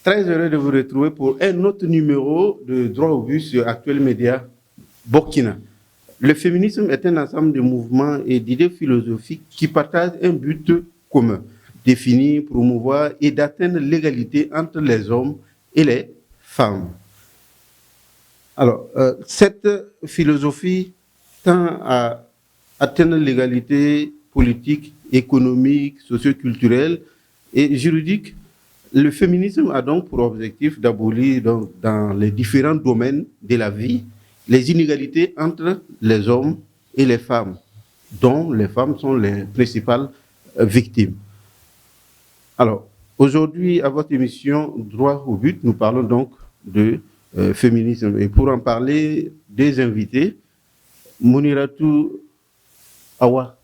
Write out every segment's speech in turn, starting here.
Très heureux de vous retrouver pour un autre numéro de Droit au but sur Actuel Média Burkina. Le féminisme est un ensemble de mouvements et d'idées philosophiques qui partagent un but commun, définir, promouvoir et d'atteindre l'égalité entre les hommes et les femmes. Alors, cette philosophie tend à atteindre l'égalité politique, économique, socio-culturelle et juridique. Le féminisme a donc pour objectif d'abolir dans les différents domaines de la vie les inégalités entre les hommes et les femmes, dont les femmes sont les principales victimes. Alors, aujourd'hui, à votre émission Droit au but, nous parlons donc de féminisme. Et pour en parler, des invités, Moniratou Awa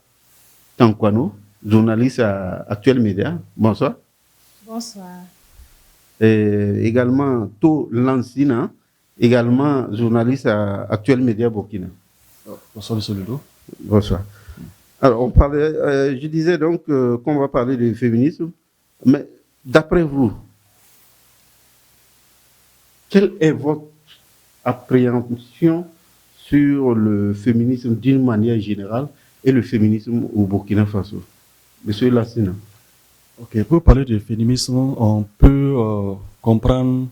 Tankwano, journaliste à Actuel Média. Bonsoir. Bonsoir. Et également To Lansina, également journaliste à Actuel Média Burkina. Bonsoir, M. Ludo. Bonsoir. Alors, on parlait, je disais donc qu'on va parler du féminisme, mais d'après vous, quelle est votre appréhension sur le féminisme d'une manière générale et le féminisme au Burkina Faso? Monsieur Lansina. Ok, pour parler de féminisme, on peut comprendre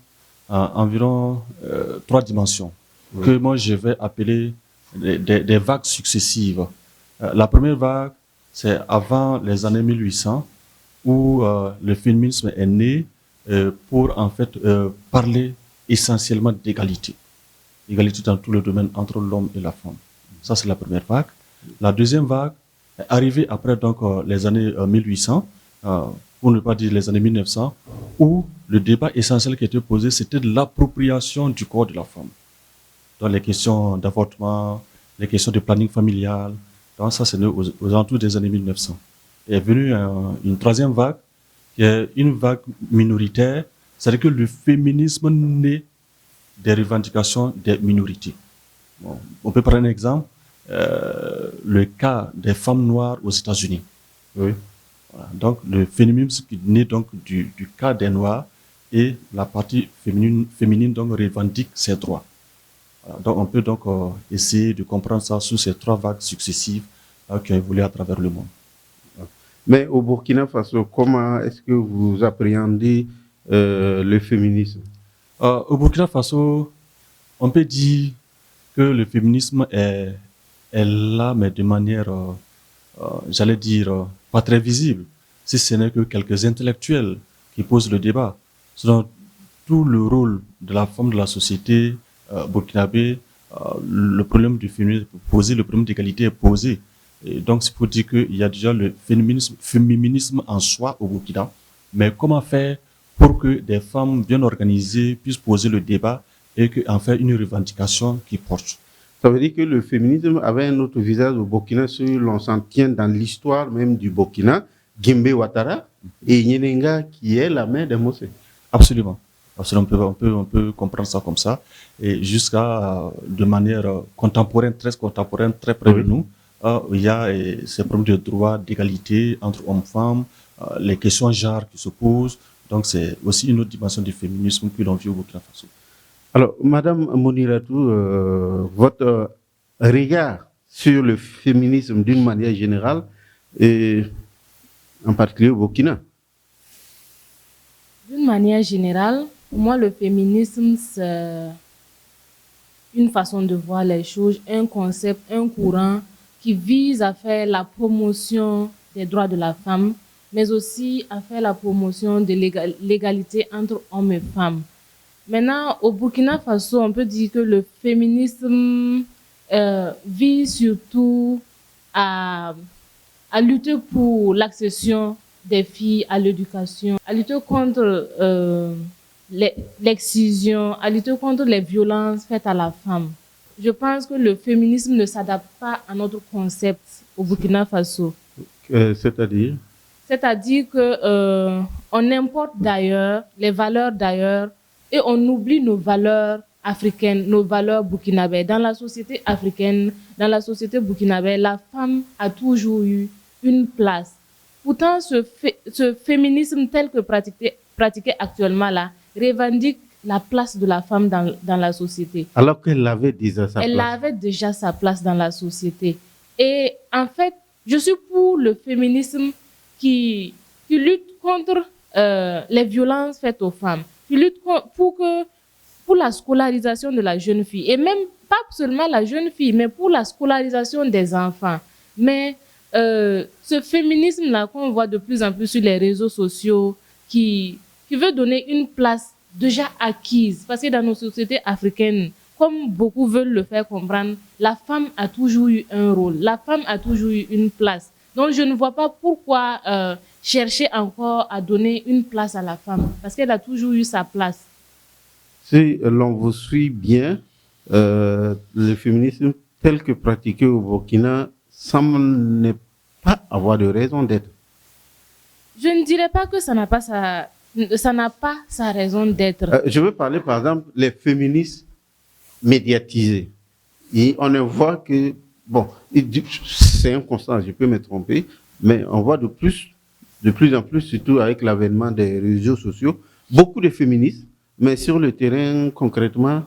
environ 3 dimensions que moi je vais appeler des vagues successives. La première vague, c'est avant les années 1800 où le féminisme est né pour en fait parler essentiellement d'égalité. Égalité dans tout le domaine entre l'homme et la femme. Ça, c'est la première vague. La deuxième vague est arrivée après donc les années 1800, pour ne pas dire les années 1900, où le débat essentiel qui était posé, c'était de l'appropriation du corps de la femme. Dans les questions d'avortement, les questions de planning familial, donc ça c'est aux alentours des années 1900. Et est venue une troisième vague, qui est une vague minoritaire, c'est-à-dire que le féminisme naît des revendications des minorités. Bon, on peut prendre un exemple, le cas des femmes noires aux États-Unis. Oui. Voilà. Donc le féminisme qui naît donc du cas des noirs et la partie féminine donc revendique ses droits. Voilà. Donc on peut donc essayer de comprendre ça sous ces 3 vagues successives qui ont évolué à travers le monde. Mais au Burkina Faso, comment est-ce que vous appréhendez le féminisme? Au Burkina Faso, on peut dire que le féminisme est là, mais de manière, j'allais dire, pas très visible, si ce n'est que quelques intellectuels qui posent le débat. Selon tout le rôle de la femme de la société burkinabé, le problème du féminisme est posé, le problème d'égalité est posé. Et donc, c'est pour dire qu'il y a déjà le féminisme en soi au Burkina. Mais comment faire pour que des femmes bien organisées puissent poser le débat et en faire une revendication qui porte? Ça veut dire que le féminisme avait un autre visage au Burkina, si l'on s'en tient dans l'histoire même du Burkina, Gimbe Ouattara et Nyenenga qui est la mère de Mosé. Absolument. On peut comprendre ça comme ça. Et jusqu'à de manière contemporaine, très près de nous, il y a ces problèmes de droit, d'égalité entre hommes et femmes, les questions genre qui se posent. Donc c'est aussi une autre dimension du féminisme que l'on vit au Burkina Faso. Alors, Madame Moniratou, votre regard sur le féminisme d'une manière générale, et en particulier au Burkina? D'une manière générale, pour moi, le féminisme, c'est une façon de voir les choses, un concept, un courant qui vise à faire la promotion des droits de la femme, mais aussi à faire la promotion de l'égalité entre hommes et femmes. Maintenant, au Burkina Faso, on peut dire que le féminisme vise surtout à lutter pour l'accession des filles à l'éducation, à lutter contre l'excision, à lutter contre les violences faites à la femme. Je pense que le féminisme ne s'adapte pas à notre concept au Burkina Faso. C'est-à-dire? C'est-à-dire que on importe d'ailleurs les valeurs d'ailleurs et on oublie nos valeurs africaines, nos valeurs burkinabées. Dans la société africaine, dans la société burkinabé, la femme a toujours eu une place. Pourtant, ce féminisme tel que pratiqué actuellement là revendique la place de la femme dans la société. Alors qu'elle avait déjà sa Elle place. avait déjà sa place dans la société. Et en fait, je suis pour le féminisme qui lutte contre les violences faites aux femmes, qui lutte pour la scolarisation de la jeune fille. Et même pas seulement la jeune fille, mais pour la scolarisation des enfants. Mais ce féminisme-là qu'on voit de plus en plus sur les réseaux sociaux, qui veut donner une place déjà acquise, parce que dans nos sociétés africaines, comme beaucoup veulent le faire comprendre, la femme a toujours eu un rôle, la femme a toujours eu une place. Donc je ne vois pas pourquoi chercher encore à donner une place à la femme, parce qu'elle a toujours eu sa place. Si l'on vous suit bien, le féminisme tel que pratiqué au Burkina semble ne pas avoir de raison d'être. Je ne dirais pas que ça n'a pas sa raison d'être. Je veux parler par exemple les féministes médiatisés. Et on voit que, bon, c'est un constat, je peux me tromper, mais on voit de plus en plus, surtout avec l'avènement des réseaux sociaux, beaucoup de féministes, mais sur le terrain, concrètement,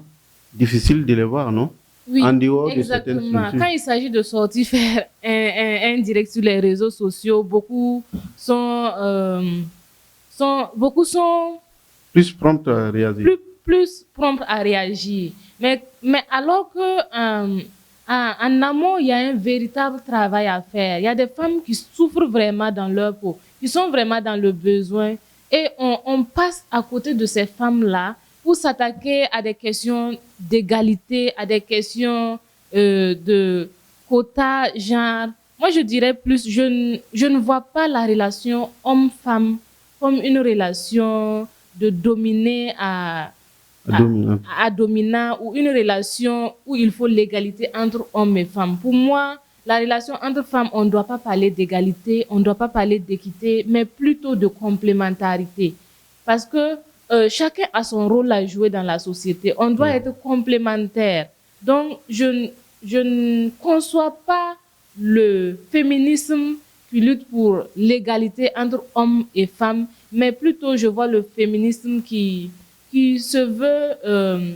difficile de les voir, non? Oui, en dehors exactement. De certaines structures. Quand il s'agit de sortir faire un direct sur les réseaux sociaux, beaucoup sont plus promptes à réagir. Plus promptes à réagir. Mais alors que en amont, il y a un véritable travail à faire. Il y a des femmes qui souffrent vraiment dans leur peau, qui sont vraiment dans le besoin. Et on passe à côté de ces femmes-là pour s'attaquer à des questions d'égalité, à des questions de quota, genre. Moi, je dirais plus, je ne vois pas la relation homme-femme comme une relation de dominé à dominant ou une relation où il faut l'égalité entre hommes et femmes. Pour moi, la relation entre femmes, on ne doit pas parler d'égalité, on ne doit pas parler d'équité, mais plutôt de complémentarité. Parce que chacun a son rôle à jouer dans la société. On doit être complémentaire. Donc, je ne conçois pas le féminisme qui lutte pour l'égalité entre hommes et femmes, mais plutôt je vois le féminisme qui se veut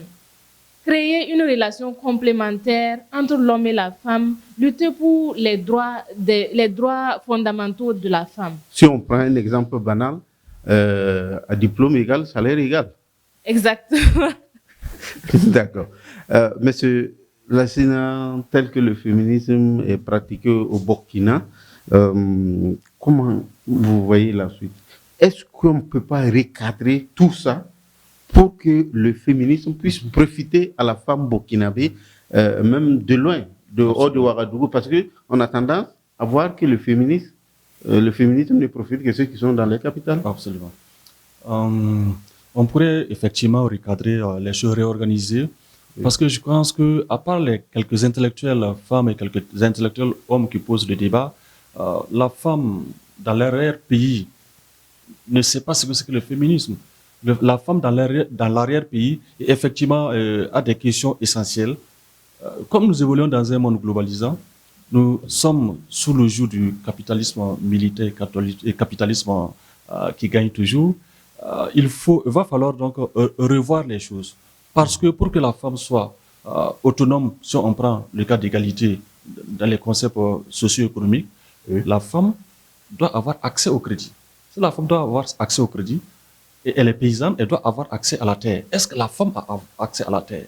créer une relation complémentaire entre l'homme et la femme, lutter pour les droits fondamentaux de la femme. Si on prend un exemple banal, à diplôme égal, salaire égal. Exactement. D'accord. Monsieur Lassina, tel que le féminisme est pratiqué au Burkina, comment vous voyez la suite? Est-ce qu'on ne peut pas recadrer tout ça pour que le féminisme puisse profiter à la femme burkinabé, même de loin, de hors de Ouagadougou, parce qu'on a tendance à voir que le féminisme ne profite que ceux qui sont dans les capitales. Absolument. On pourrait effectivement recadrer les choses, réorganiser, parce que je pense que, à part les quelques intellectuels femmes et quelques intellectuels hommes qui posent le débat, la femme dans l'arrière-pays ne sait pas ce que c'est que le féminisme. La femme dans l'arrière-pays, effectivement, a des questions essentielles. Comme nous évoluons dans un monde globalisant, nous sommes sous le joug du capitalisme militaire et capitalisme qui gagne toujours. Il va falloir donc revoir les choses. Parce que pour que la femme soit autonome, si on prend le cas d'égalité dans les concepts socio-économiques, la femme doit avoir accès au crédit. Si la femme doit avoir accès au crédit, et elle est paysanne, elle doit avoir accès à la terre. Est-ce que la femme a accès à la terre?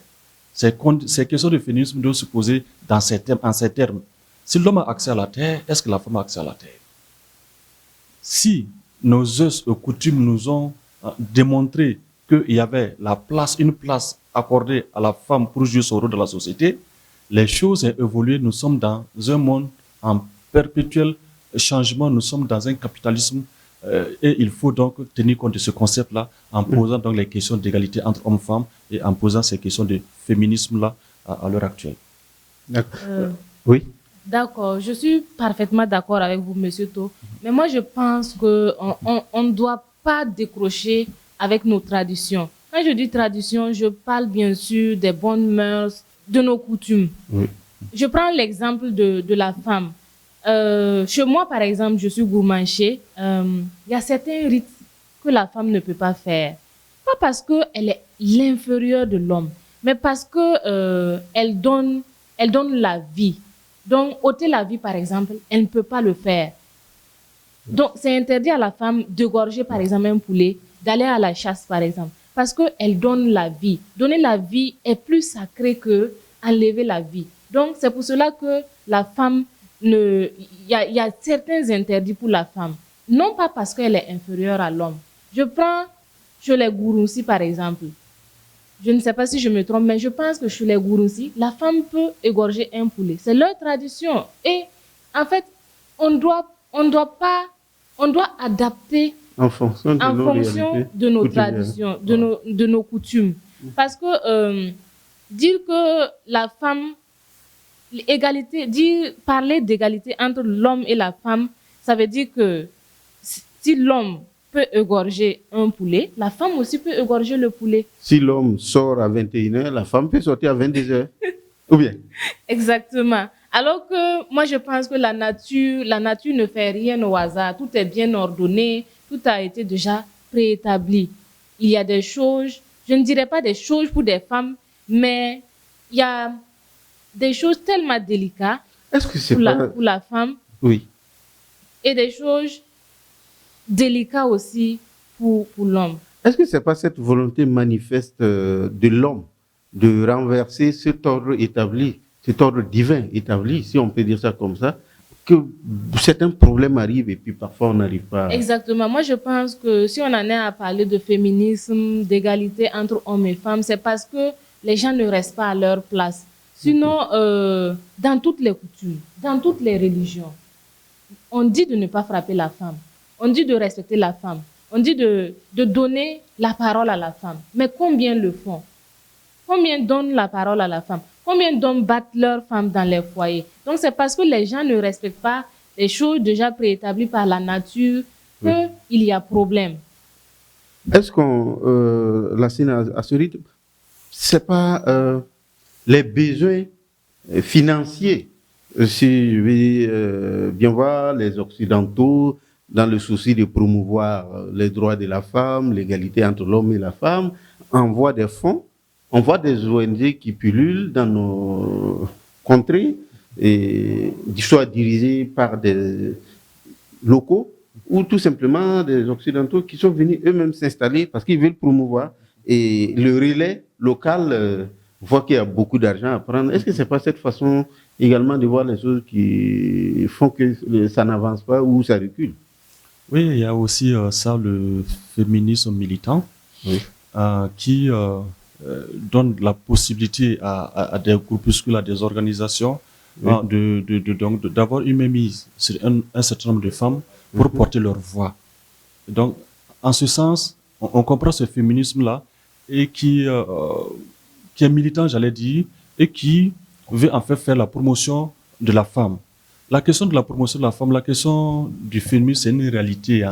Ces questions de féminisme doivent se poser en ces termes. Si l'homme a accès à la terre, est-ce que la femme a accès à la terre? Si nos us et coutumes nous ont démontré qu'il y avait une place accordée à la femme pour jouer son rôle dans la société, les choses ont évolué. Nous sommes dans un monde en perpétuel changement. Nous sommes dans un capitalisme et il faut donc tenir compte de ce concept-là en posant donc les questions d'égalité entre hommes et femmes et en posant ces questions de féminisme-là à l'heure actuelle. Oui. D'accord, je suis parfaitement d'accord avec vous, Monsieur To. Mais moi, je pense qu'on ne doit pas décrocher avec nos traditions. Quand je dis tradition, je parle bien sûr des bonnes mœurs, de nos coutumes. Oui. Je prends l'exemple de la femme. Chez moi, par exemple, je suis gourmanché. Il y a certains rites que la femme ne peut pas faire. pas parce qu'elle est l'inférieure de l'homme, mais parce que elle donne la vie. Donc, ôter la vie, par exemple, elle ne peut pas le faire. Donc, c'est interdit à la femme d'égorger, par exemple, un poulet, d'aller à la chasse, par exemple, parce qu'elle donne la vie. Donner la vie est plus sacré que enlever la vie. Donc, c'est pour cela que la femme, il y a certains interdits pour la femme. Non pas parce qu'elle est inférieure à l'homme. Je prends chez les Gurunsi, par exemple. Je ne sais pas si je me trompe, mais je pense que chez les Gurunsi, la femme peut égorger un poulet. C'est leur tradition. Et en fait, on doit adapter en fonction de nos traditions, de nos coutumes. Parce que dire que la femme, parler d'égalité entre l'homme et la femme, ça veut dire que si l'homme peut égorger un poulet, la femme aussi peut égorger le poulet. Si l'homme sort à 21h, la femme peut sortir à 22h. Ou bien? Exactement. Alors que moi, je pense que la nature ne fait rien au hasard. Tout est bien ordonné, tout a été déjà préétabli. Il y a des choses, je ne dirais pas des choses pour des femmes, mais il y a des choses tellement délicates pour la femme. Oui. Et des choses délicates aussi pour l'homme. Est-ce que ce n'est pas cette volonté manifeste de l'homme de renverser cet ordre établi, cet ordre divin établi, si on peut dire ça comme ça, que certains problèmes arrivent et puis parfois on n'arrive pas à... Exactement. Moi, je pense que si on en est à parler de féminisme, d'égalité entre hommes et femmes, c'est parce que les gens ne restent pas à leur place. Sinon, dans toutes les coutumes, dans toutes les religions, on dit de ne pas frapper la femme. On dit de respecter la femme. On dit de donner la parole à la femme. Mais combien le font? Combien donnent la parole à la femme? Combien d'hommes battent leurs femmes dans les foyers? Donc, c'est parce que les gens ne respectent pas les choses déjà préétablies par la nature qu'il y a problème. Est-ce qu'on, la scène à ce rythme, c'est pas les besoins financiers? Si je vais bien voir les Occidentaux, dans le souci de promouvoir les droits de la femme, l'égalité entre l'homme et la femme, envoient des fonds, on voit des ONG qui pullulent dans nos contrées, et soit dirigées par des locaux ou tout simplement des Occidentaux qui sont venus eux-mêmes s'installer parce qu'ils veulent promouvoir. Et le relais local voit qu'il y a beaucoup d'argent à prendre. Est-ce que ce n'est pas cette façon également de voir les choses qui font que ça n'avance pas ou ça recule? Oui, il y a aussi ça, le féminisme militant, qui donne la possibilité à des groupuscules, à des organisations, d'avoir une mainmise sur un certain nombre de femmes pour porter leur voix. Donc, en ce sens, on comprend ce féminisme-là et qui est militant, j'allais dire, et qui veut en fait faire la promotion de la femme. La question de la promotion de la femme, la question du féminisme, c'est une réalité,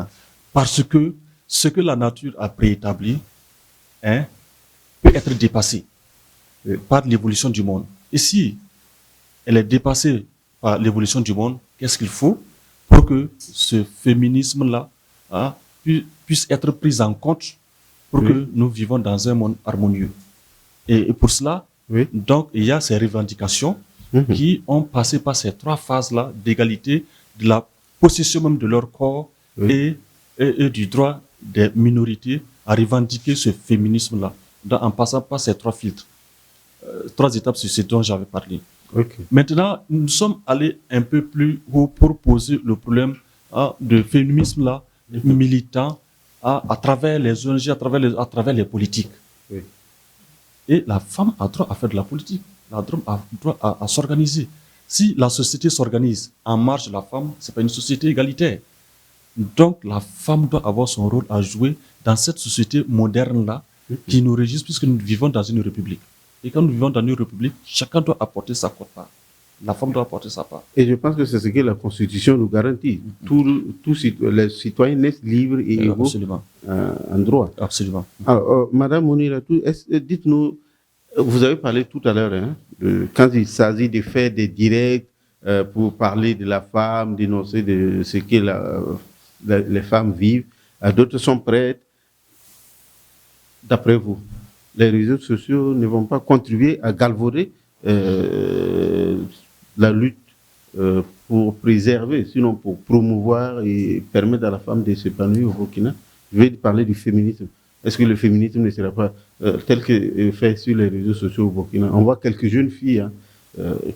parce que ce que la nature a préétabli peut être dépassé par l'évolution du monde. Et si elle est dépassée par l'évolution du monde, qu'est-ce qu'il faut pour que ce féminisme-là puisse être pris en compte pour que nous vivons dans un monde harmonieux. Et pour cela, donc, il y a ces revendications qui ont passé par ces trois phases-là d'égalité, de la possession même de leur corps et du droit des minorités à revendiquer ce féminisme-là, en passant par ces trois filtres. Trois étapes sur ce dont j'avais parlé. Maintenant, nous sommes allés un peu plus haut pour poser le problème de féminisme-là, militant, à travers les ONG, à travers les politiques. Et la femme a droit à faire de la politique. Elle a droit à s'organiser. Si la société s'organise en marge de la femme, ce n'est pas une société égalitaire. Donc, la femme doit avoir son rôle à jouer dans cette société moderne-là qui nous régisse puisque nous vivons dans une république. Et quand nous vivons dans une république, chacun doit apporter sa quote-part. La femme doit apporter sa part. Et je pense que c'est ce que la Constitution nous garantit. Tous les citoyens naissent libres et égaux en droit. Absolument. Alors, Madame Moniratou, dites-nous, vous avez parlé tout à l'heure, quand il s'agit de faire des directs pour parler de la femme, dénoncer de ce que les femmes vivent, d'autres sont prêtes. d'après vous, les réseaux sociaux ne vont pas contribuer à galvauder la lutte pour préserver, sinon pour promouvoir et permettre à la femme de s'épanouir au Burkina? Je vais parler du féminisme. Est-ce que le féminisme ne sera pas tel que fait sur les réseaux sociaux au Burkina? On voit quelques jeunes filles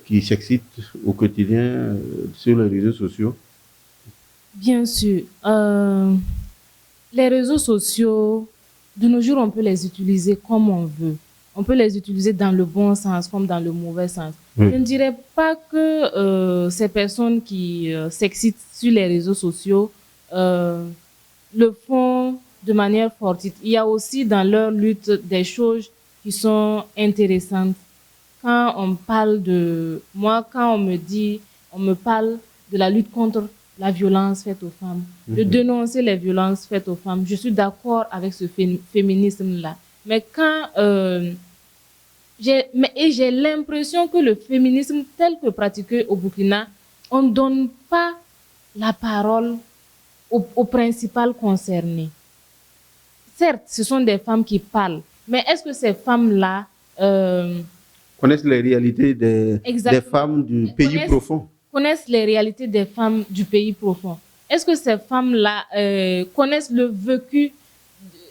qui s'excitent au quotidien sur les réseaux sociaux. Bien sûr. Les réseaux sociaux, de nos jours, on peut les utiliser comme on veut. On peut les utiliser dans le bon sens comme dans le mauvais sens. Oui. Je ne dirais pas que ces personnes qui s'excitent sur les réseaux sociaux le font de manière fortuite. Il y a aussi dans leur lutte des choses qui sont intéressantes. Quand on parle de... Moi, quand on me parle de la lutte contre la violence faite aux femmes, de dénoncer les violences faites aux femmes, je suis d'accord avec ce féminisme-là. Mais quand... j'ai l'impression que le féminisme tel que pratiqué au Burkina, on ne donne pas la parole aux principales concernées. Certes, ce sont des femmes qui parlent, mais est-ce que ces femmes-là connaissent les réalités des femmes du pays profond? Connaissent les réalités des femmes du pays profond. Est-ce que ces femmes-là connaissent le vécu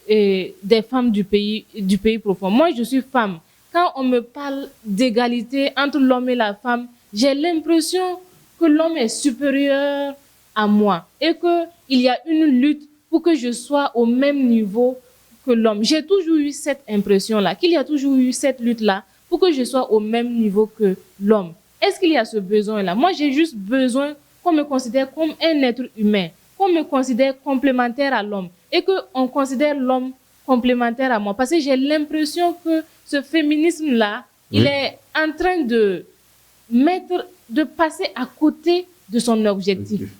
des femmes du pays profond? Moi, je suis femme. Quand on me parle d'égalité entre l'homme et la femme, j'ai l'impression que l'homme est supérieur à moi et qu'il y a une lutte pour que je sois au même niveau que l'homme. J'ai toujours eu cette impression-là, qu'il y a toujours eu cette lutte-là pour que je sois au même niveau que l'homme. Est-ce qu'il y a ce besoin-là? Moi, j'ai juste besoin qu'on me considère comme un être humain, qu'on me considère complémentaire à l'homme et qu'on considère l'homme complémentaire à moi. Parce que j'ai l'impression que ce féminisme-là, il est en train de passer à côté de son objectif.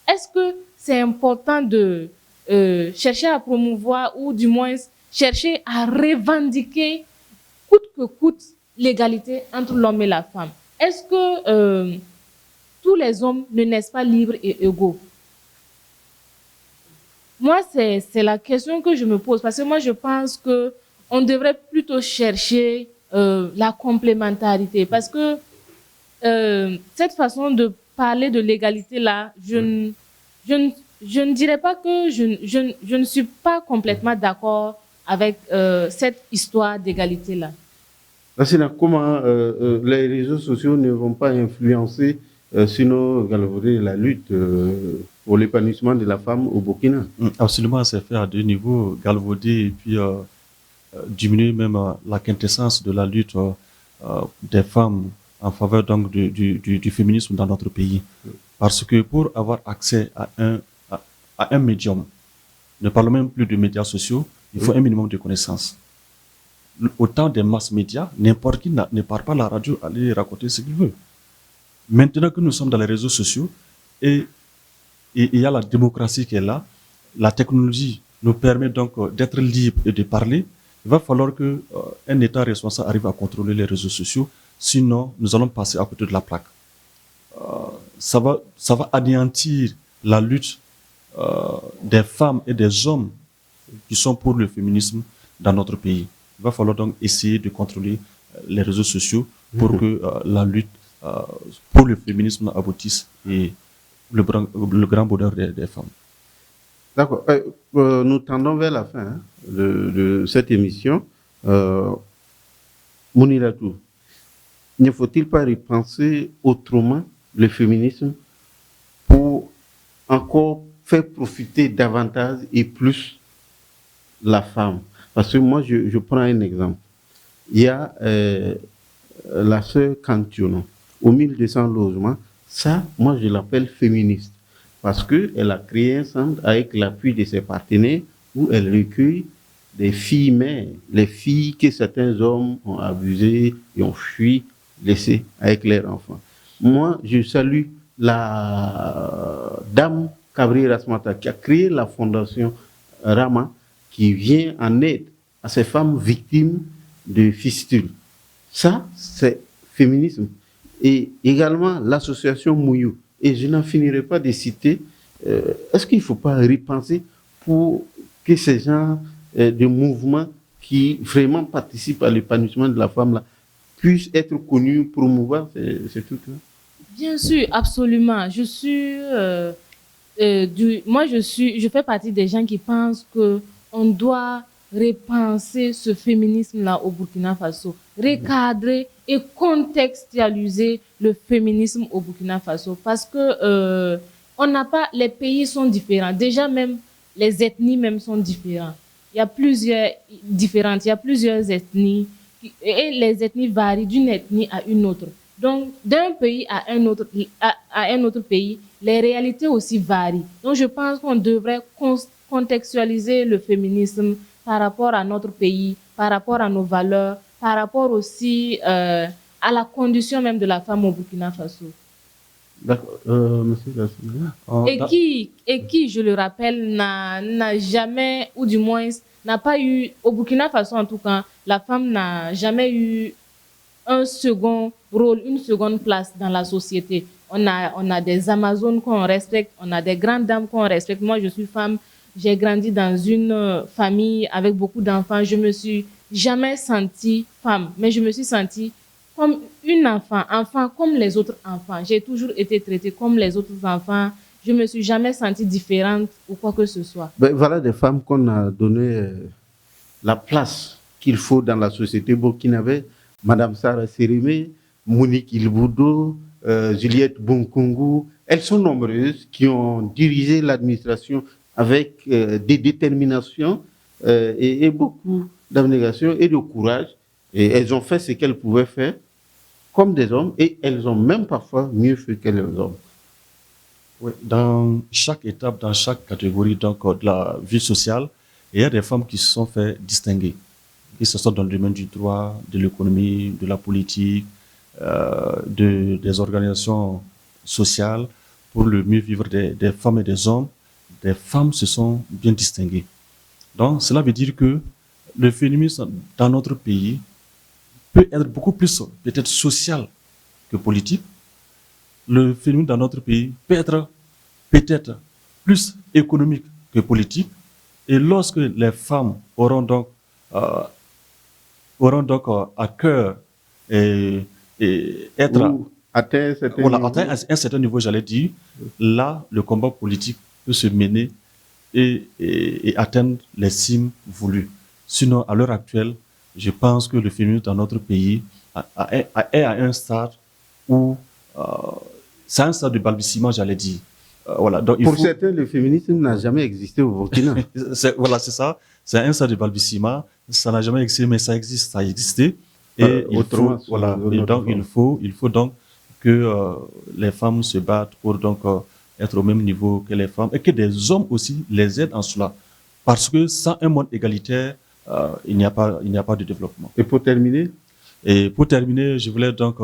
Est-ce que c'est important de chercher à promouvoir ou du moins chercher à revendiquer coûte que coûte l'égalité entre l'homme et la femme? Est-ce que tous les hommes ne naissent pas libres et égaux? Moi, c'est la question que je me pose parce que moi, je pense qu'on devrait plutôt chercher la complémentarité parce que cette façon de parler de l'égalité-là, je ne dirais pas que je ne suis pas complètement d'accord avec cette histoire d'égalité-là. Comment les réseaux sociaux ne vont pas influencer, sinon galvauder la lutte pour l'épanouissement de la femme au Burkina? Absolument, c'est fait à deux niveaux, galvauder et puis diminuer même la quintessence de la lutte des femmes en faveur donc du féminisme dans notre pays. Parce que pour avoir accès à un médium, ne parlons même plus de médias sociaux, il faut un minimum de connaissances. Au temps des masses médias, n'importe qui ne part pas à la radio aller raconter ce qu'il veut. Maintenant que nous sommes dans les réseaux sociaux et il y a la démocratie qui est là, la technologie nous permet donc d'être libre et de parler. Il va falloir qu'un État responsable arrive à contrôler les réseaux sociaux, sinon nous allons passer à côté de la plaque. Ça va anéantir la lutte des femmes et des hommes qui sont pour le féminisme dans notre pays. Il va falloir donc essayer de contrôler les réseaux sociaux pour que la lutte pour le féminisme aboutisse et le grand bonheur des femmes. D'accord. Nous tendons vers la fin de cette émission. Mouniratou, ne faut-il pas repenser autrement le féminisme pour encore faire profiter davantage et plus la femme? Parce que moi, je prends un exemple. Il y a la sœur Kantiono, aux 1200 logements. Ça, moi, je l'appelle féministe. Parce qu'elle a créé un centre avec l'appui de ses partenaires où elle recueille des filles mères, les filles que certains hommes ont abusées et ont fui, laissées avec leurs enfants. Moi, je salue la dame Kabri Rasmata qui a créé la fondation Rama, qui vient en aide à ces femmes victimes de fistules. Ça, c'est féminisme. Et également l'association Mouyou. Et je n'en finirai pas de citer. Est-ce qu'il ne faut pas repenser pour que ces gens de mouvements qui vraiment participent à l'épanouissement de la femme là, puissent être connus, promouvoir ces trucs-là? Bien sûr, absolument. Je fais partie des gens qui pensent que on doit repenser ce féminisme-là au Burkina Faso, recadrer et contextualiser le féminisme au Burkina Faso, parce que on n'a pas, les pays sont différents. Déjà même les ethnies même sont différentes. Il y a plusieurs ethnies et les ethnies varient d'une ethnie à une autre. Donc, d'un pays à un autre pays, les réalités aussi varient. Donc, je pense qu'on devrait contextualiser le féminisme par rapport à notre pays, par rapport à nos valeurs, par rapport aussi à la condition même de la femme au Burkina Faso. D'accord. Monsieur Gassouga. Et qui, je le rappelle, n'a jamais, ou du moins, n'a pas eu, au Burkina Faso en tout cas, la femme n'a jamais eu un second rôle, une seconde place dans la société. On a des Amazones qu'on respecte, on a des grandes dames qu'on respecte. Moi, je suis femme, j'ai grandi dans une famille avec beaucoup d'enfants. Je me suis jamais sentie femme, mais je me suis sentie comme une enfant comme les autres enfants. J'ai toujours été traitée comme les autres enfants. Je me suis jamais sentie différente ou quoi que ce soit. Ben, voilà des femmes qu'on a donné la place qu'il faut dans la société burkinabé. Madame Sarah Sérimé, Monique Ilboudo, Juliette Bonkongu, elles sont nombreuses qui ont dirigé l'administration avec des déterminations et beaucoup d'abnégation et de courage. Et elles ont fait ce qu'elles pouvaient faire comme des hommes et elles ont même parfois mieux fait que les hommes. Oui, dans chaque étape, dans chaque catégorie donc, de la vie sociale, il y a des femmes qui se sont fait distinguer, que ce soit dans le domaine du droit, de l'économie, de la politique, des organisations sociales pour le mieux vivre des femmes et des hommes. Des femmes se sont bien distinguées. Donc, cela veut dire que le féminisme dans notre pays peut être beaucoup plus peut-être social que politique. Le féminisme dans notre pays peut être peut-être plus économique que politique. Et lorsque les femmes auront donc à cœur et être atteint un certain niveau, j'allais dire, là, le combat politique peut se mener et atteindre les cimes voulues. Sinon, à l'heure actuelle, je pense que le féminisme dans notre pays est à un stade où c'est un stade de balbutiement, j'allais dire. Voilà, donc pour certains, le féminisme n'a jamais existé au Burkina. Voilà, c'est ça. C'est un stade de balbutiement. Ça n'a jamais existé, mais ça existe, ça a existé. Et il faut donc que les femmes se battent pour donc être au même niveau que les femmes et que des hommes aussi les aident en cela. Parce que sans un monde égalitaire, il n'y a pas de développement. Et pour terminer, je voulais donc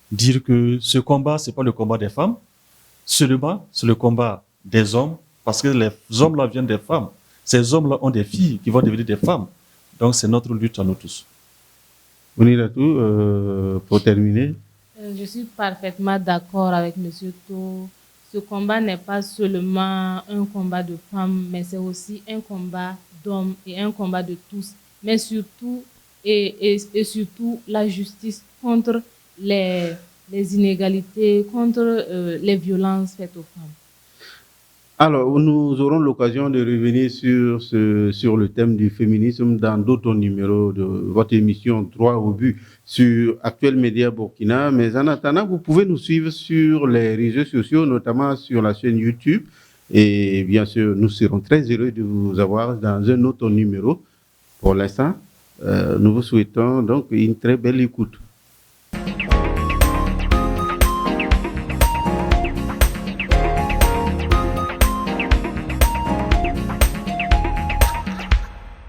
dire que ce combat, c'est pas le combat des femmes, seulement c'est le combat des hommes, parce que les hommes-là viennent des femmes. Ces hommes-là ont des filles qui vont devenir des femmes. Donc c'est notre lutte à nous tous. Oniratou, pour terminer. Je suis parfaitement d'accord avec M. To. Ce combat n'est pas seulement un combat de femmes, mais c'est aussi un combat d'hommes et un combat de tous. Mais surtout, et surtout la justice contre les inégalités, contre les violences faites aux femmes. Alors, nous aurons l'occasion de revenir sur le thème du féminisme dans d'autres numéros de votre émission Droit au but sur Actuel Média Burkina. Mais en attendant, vous pouvez nous suivre sur les réseaux sociaux, notamment sur la chaîne YouTube. Et bien sûr, nous serons très heureux de vous avoir dans un autre numéro. Pour l'instant, nous vous souhaitons donc une très belle écoute.